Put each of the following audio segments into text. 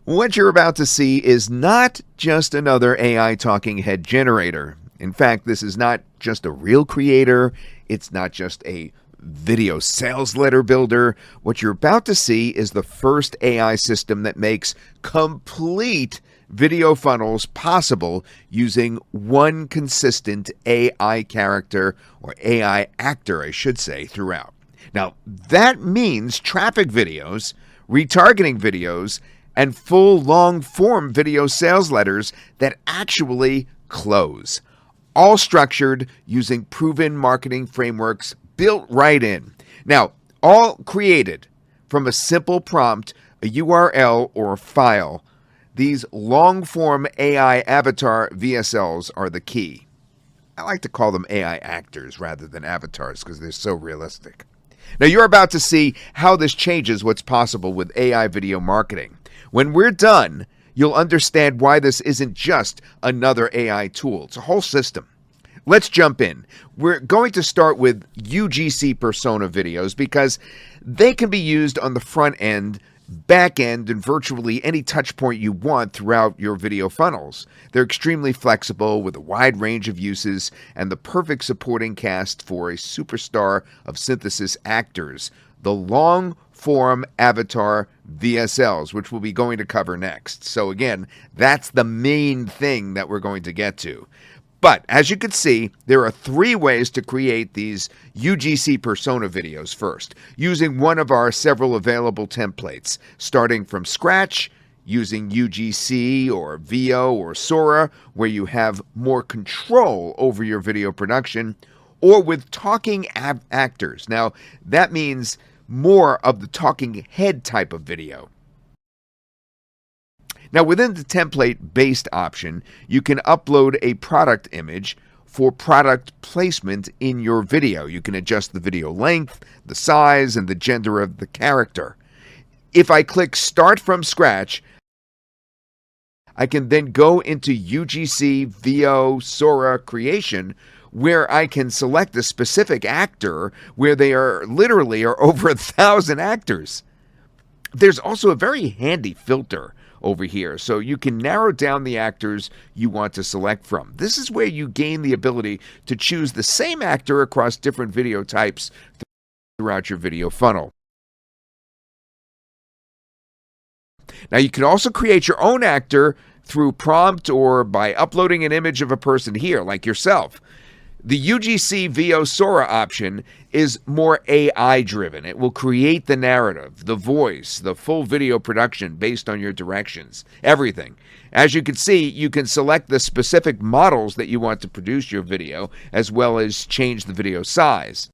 What you're about to see is not just another AI talking head generator. In fact, this is not just a real creator. It's not just a video sales letter builder. What you're about to see is the first AI system that makes complete video funnels possible using one consistent AI character, or AI actor, I should say, throughout. Now, that means traffic videos, retargeting videos, and full long-form video sales letters that actually close, all structured using proven marketing frameworks built right in. Now, all created from a simple prompt, a URL, or a file. These long-form AI avatar VSLs are the key. I like to call them AI actors rather than avatars because they're so realistic. Now, you're about to see how this changes what's possible with AI video marketing. When we're done, you'll understand why this isn't just another AI tool. It's a whole system. Let's jump in. We're going to start with UGC persona videos because they can be used on the front end, back end, and virtually any touch point you want throughout your video funnels. They're extremely flexible with a wide range of uses and the perfect supporting cast for a superstar of Synthesys actors, the long-form avatar VSLs, which we'll be going to cover next. So again, that's the main thing that we're going to get to. But as you can see, there are 3 ways to create these UGC persona videos first, using one of our several available templates, starting from scratch, using UGC or VO or Sora, where you have more control over your video production, or with talking actors. Now, that means more of the talking head type of video. Now, within the template-based option, you can upload a product image for product placement in your video. You can adjust the video length, the size, and the gender of the character. If I click Start from Scratch, I can then go into UGC, VO, Sora Creation, where I can select a specific actor where they are literally over 1,000 actors. There's also a very handy filter over here, so you can narrow down the actors you want to select from. This is where you gain the ability to choose the same actor across different video types throughout your video funnel. Now, you can also create your own actor through prompt or by uploading an image of a person here, like yourself. The UGC VO Sora option is more AI-driven. It will create the narrative, the voice, the full video production based on your directions, everything. As you can see, you can select the specific models that you want to produce your video, as well as change the video size.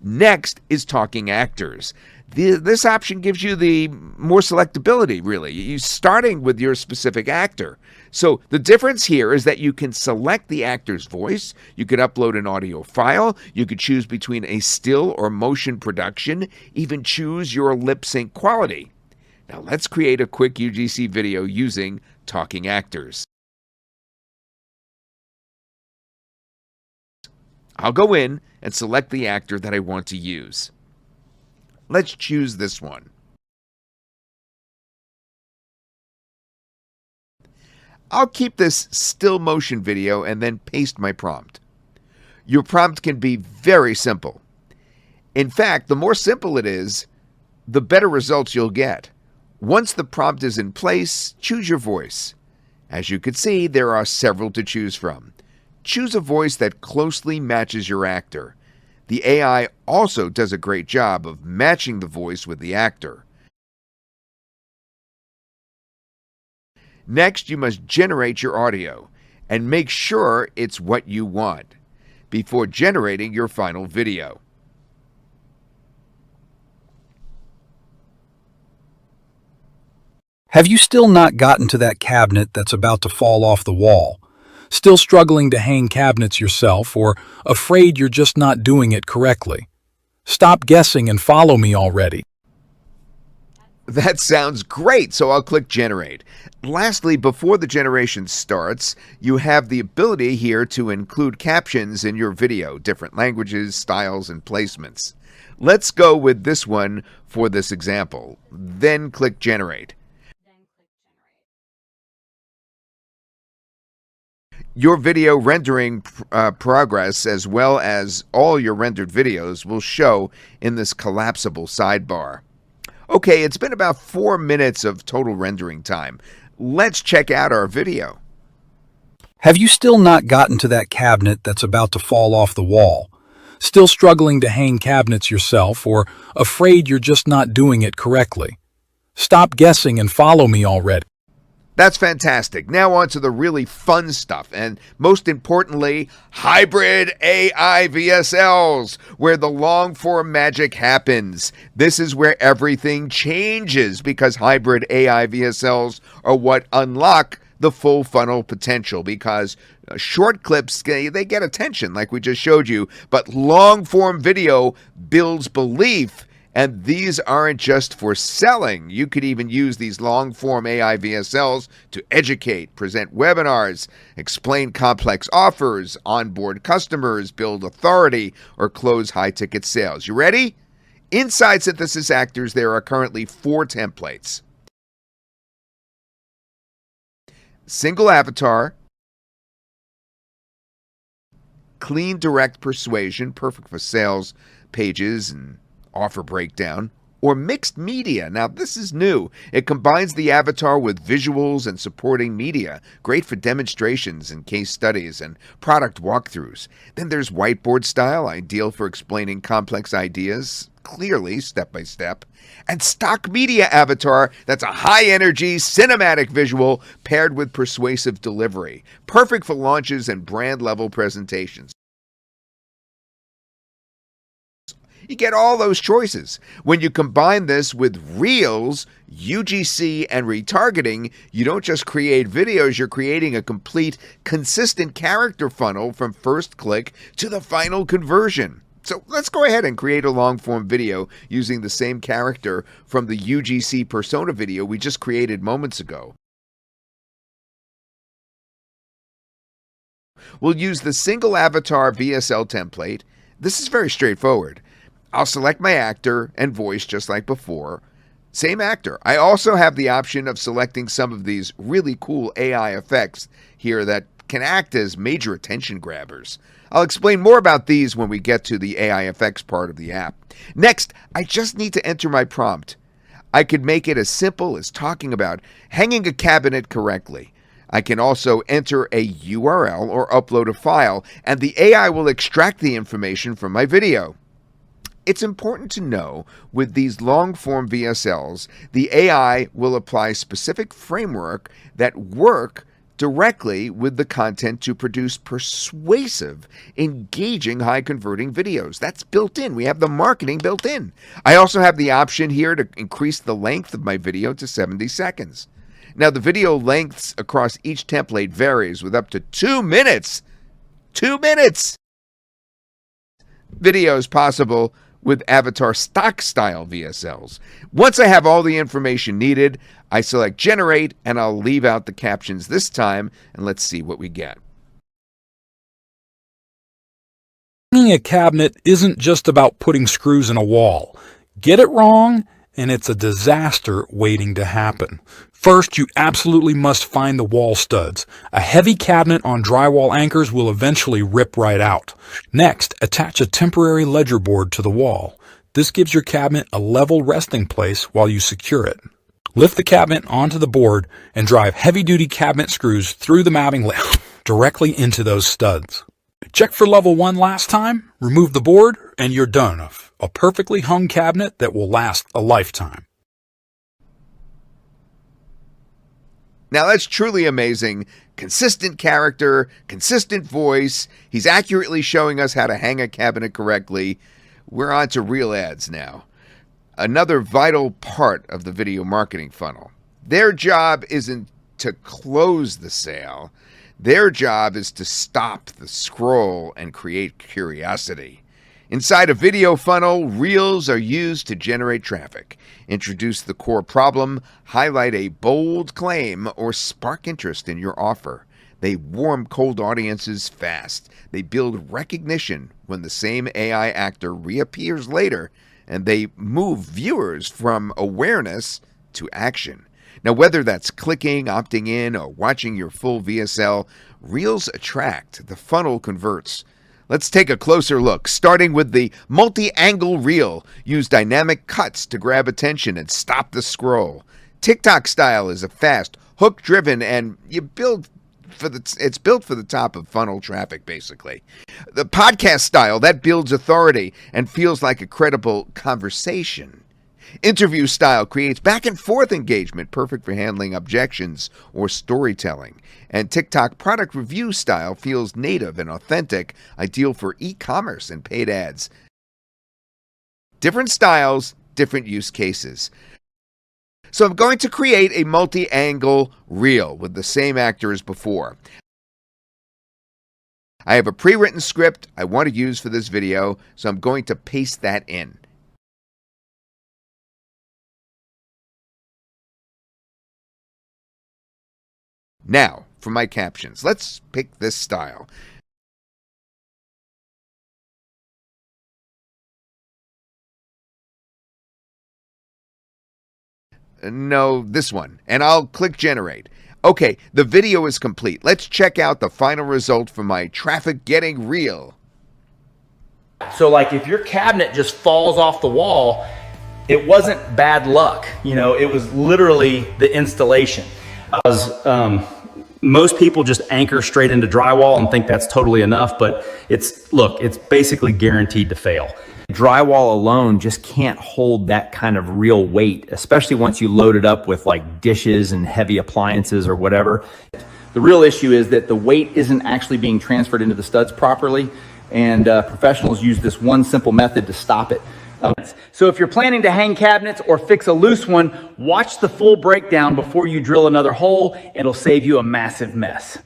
Next is talking actors. This option gives you the more selectability, really. You're starting with your specific actor. So the difference here is that you can select the actor's voice, you could upload an audio file, you could choose between a still or motion production, even choose your lip sync quality. Now let's create a quick UGC video using talking actors. I'll go in and select the actor that I want to use. Let's choose this one. I'll keep this still motion video and then paste my prompt. Your prompt can be very simple. In fact, the more simple it is, the better results you'll get. Once the prompt is in place, choose your voice. As you can see, there are several to choose from. Choose a voice that closely matches your actor. The AI also does a great job of matching the voice with the actor. Next, you must generate your audio and make sure it's what you want before generating your final video. Have you still not gotten to that cabinet that's about to fall off the wall? Still struggling to hang cabinets yourself, or afraid you're just not doing it correctly? Stop guessing and follow me already. That sounds great, so I'll click Generate. Lastly, before the generation starts, you have the ability here to include captions in your video, different languages, styles, and placements. Let's go with this one for this example. Then click Generate. Your video rendering progress, as well as all your rendered videos, will show in this collapsible sidebar. Okay, it's been about 4 minutes of total rendering time. Let's check out our video. Have you still not gotten to that cabinet that's about to fall off the wall? Still struggling to hang cabinets yourself, or afraid you're just not doing it correctly? Stop guessing and follow me already. That's fantastic. Now on to the really fun stuff, and most importantly, hybrid AI VSLs, where the long-form magic happens. This is where everything changes, because hybrid AI VSLs are what unlock the full funnel potential, because short clips, they get attention like we just showed you, but long-form video builds belief. And these aren't just for selling. You could even use these long-form AI VSLs to educate, present webinars, explain complex offers, onboard customers, build authority, or close high-ticket sales. You ready? Inside Synthesys Actors, there are currently 4 templates. Single avatar, clean direct persuasion, perfect for sales pages and offer breakdown, or mixed media. Now, this is new. It combines the avatar with visuals and supporting media, great for demonstrations and case studies and product walkthroughs. Then there's whiteboard style, ideal for explaining complex ideas clearly, step by step. And stock media avatar, that's a high-energy, cinematic visual paired with persuasive delivery, perfect for launches and brand-level presentations. You get all those choices. When you combine this with Reels, UGC, and retargeting, you don't just create videos, you're creating a complete, consistent character funnel from first click to the final conversion. So let's go ahead and create a long-form video using the same character from the UGC persona video we just created moments ago. We'll use the single avatar VSL template. This is very straightforward. I'll select my actor and voice just like before. Same actor. I also have the option of selecting some of these really cool AI effects here that can act as major attention grabbers. I'll explain more about these when we get to the AI effects part of the app. Next, I just need to enter my prompt. I could make it as simple as talking about hanging a cabinet correctly. I can also enter a URL or upload a file, and the AI will extract the information from my video. It's important to know with these long-form VSLs, the AI will apply specific framework that work directly with the content to produce persuasive, engaging, high-converting videos. That's built in. We have the marketing built in. I also have the option here to increase the length of my video to 70 seconds. Now, the video lengths across each template varies with up to 2 minutes. 2 minutes! Videos possible with avatar stock style VSLs. Once I have all the information needed, I select Generate, and I'll leave out the captions this time, and let's see what we get. Hanging a cabinet isn't just about putting screws in a wall. Get it wrong, and it's a disaster waiting to happen. First, you absolutely must find the wall studs. A heavy cabinet on drywall anchors will eventually rip right out. Next, attach a temporary ledger board to the wall. This gives your cabinet a level resting place while you secure it. Lift the cabinet onto the board and drive heavy-duty cabinet screws through the mounting layer directly into those studs. Check for level 1 last time, remove the board, and you're done. A perfectly hung cabinet that will last a lifetime. Now that's truly amazing. Consistent character, consistent voice. He's accurately showing us how to hang a cabinet correctly. We're on to real ads now. Another vital part of the video marketing funnel. Their job isn't to close the sale. Their job is to stop the scroll and create curiosity. Inside a video funnel, reels are used to generate traffic, introduce the core problem, highlight a bold claim, or spark interest in your offer. They warm cold audiences fast. They build recognition when the same AI actor reappears later, and they move viewers from awareness to action. Now, whether that's clicking, opting in, or watching your full VSL, reels attract, the funnel converts. Let's take a closer look, starting with the multi-angle reel. Use dynamic cuts to grab attention and stop the scroll. TikTok style is a fast, hook-driven, and it's built for the top of funnel traffic, basically. The podcast style, that builds authority and feels like a credible conversation. Interview style creates back and forth engagement, perfect for handling objections or storytelling. And TikTok product review style feels native and authentic, ideal for e-commerce and paid ads. Different styles, different use cases. So I'm going to create a multi-angle reel with the same actor as before. I have a pre-written script I want to use for this video, so I'm going to paste that in. Now, for my captions, let's pick this style. No, this one. And I'll click generate. Okay, the video is complete. Let's check out the final result for my traffic getting reel. So like if your cabinet just falls off the wall, it wasn't bad luck. It was literally the installation. Most people just anchor straight into drywall and think that's totally enough, but it's basically guaranteed to fail. Drywall alone just can't hold that kind of real weight, especially once you load it up with like dishes and heavy appliances or whatever. The real issue is that the weight isn't actually being transferred into the studs properly, and professionals use this one simple method to stop it. So if you're planning to hang cabinets or fix a loose one, watch the full breakdown before you drill another hole. It'll save you a massive mess.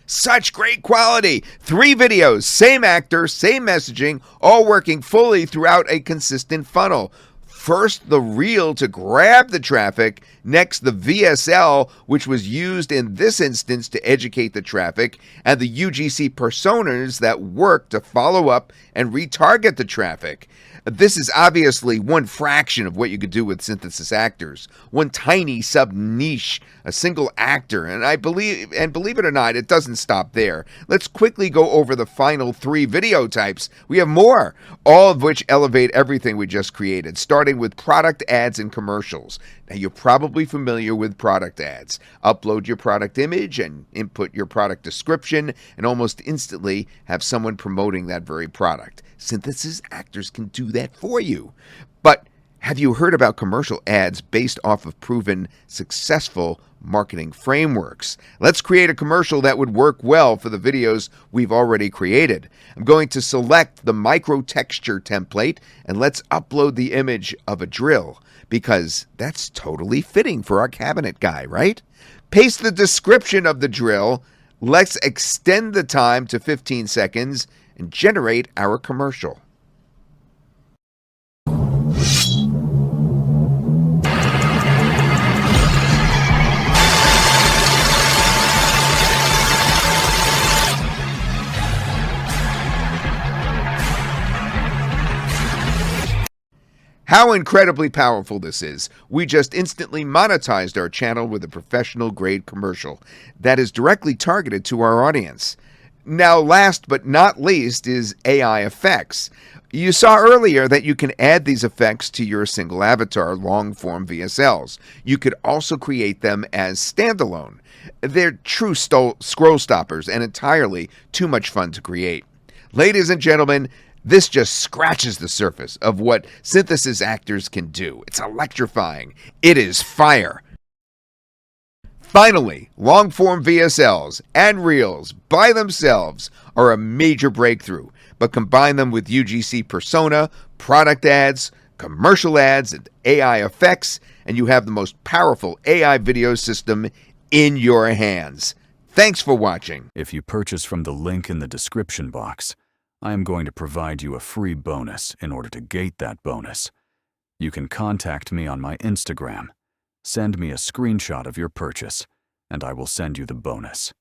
Such great quality. 3 videos, same actor, same messaging, all working fully throughout a consistent funnel. First, the reel to grab the traffic. Next, the VSL, which was used in this instance to educate the traffic, and the UGC personas that work to follow up and retarget the traffic. This is obviously one fraction of what you could do with Synthesys actors. One tiny sub-niche, a single actor, and believe it or not, it doesn't stop there. Let's quickly go over the final 3 video types. We have more, all of which elevate everything we just created, starting with product ads and commercials. Now, you're probably familiar with product ads. Upload your product image and input your product description, and almost instantly have someone promoting that very product. Synthesys actors can do that for you. But have you heard about commercial ads based off of proven successful marketing frameworks? Let's create a commercial that would work well for the videos we've already created. I'm going to select the micro texture template, and let's upload the image of a drill, because that's totally fitting for our cabinet guy, right? Paste the description of the drill. Let's extend the time to 15 seconds and generate our commercial. How incredibly powerful this is. We just instantly monetized our channel with a professional grade commercial that is directly targeted to our audience. Now, last but not least is AI effects. You saw earlier that you can add these effects to your single avatar long-form VSLs. You could also create them as standalone. They're true scroll stoppers and entirely too much fun to create. Ladies and gentlemen, this just scratches the surface of what Synthesys actors can do. It's electrifying. It is fire. Finally, long-form VSLs and Reels by themselves are a major breakthrough, but combine them with UGC persona, product ads, commercial ads, and AI effects, and you have the most powerful AI video system in your hands. Thanks for watching. If you purchase from the link in the description box, I am going to provide you a free bonus in order to gate that bonus. You can contact me on my Instagram. Send me a screenshot of your purchase, and I will send you the bonus.